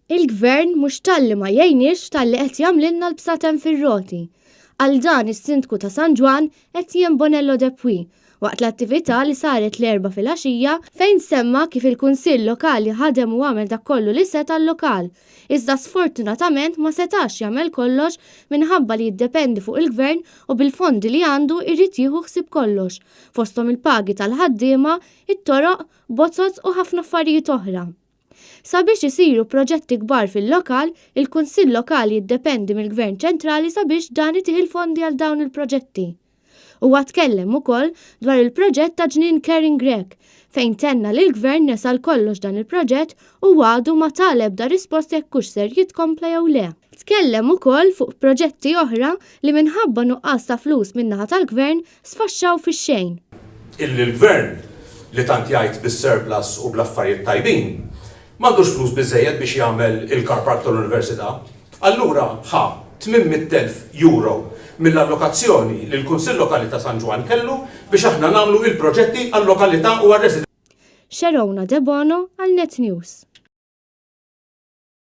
Il-Gvern mhux talli ma jgħinix talli qed jagħmlilna l-bsatem fir-roti. Għal dan is-Sindku ta' San Ġwan qed Bonello Depuy waqt l-attività li saret l-4 filgħaxija fejn semma kif il-Kunsill Lokali ħadem u għamel dak kollu li seta' l-lokal. Iżda sfortunatament ma setax jagħmel kollox minħabba li jiddependi fuq il-Gvern u bil-fondi li għandu jrid jieħu ħsieb kollox, fosthom il-pagi tal-ħaddiema, it-toroq, bozzozz u ħafna affarijiet oħra. Sabiex isiru proġetti kbar fil-lokal, il-Kunsill Lokali jiddependi mill-Gvern ċentrali sabiex dan itih il-fondi għal dawn il-proġetti. Huwa tkellem ukoll dwar il-proġett ta' Ġnien Caring Rec, fejn tenna li l-Gvern nesal kollox dan il-proġett u għadu ma taleb da risposti jekk hux ser jitkompla jew le. Tkellem ukoll fuq proġetti oħra li minħabba nuqqas ta' flus min-naħa tal-Gvern sfaxxaw fix-xejn. Il-Gvern li tant jgħid bis-surplus u bl-affarijiet tajbin m'għandux flus biżejjed biex jagħmel il-car park tal-Università. Allura ħa 800,000 euro mill-allokazzjoni li l-Kunsill Lokali ta' San Ġwan kellu biex aħna nagħmlu il-proġetti għall-lokalità u għar-residenti. Xerowna De Bono għal Net News.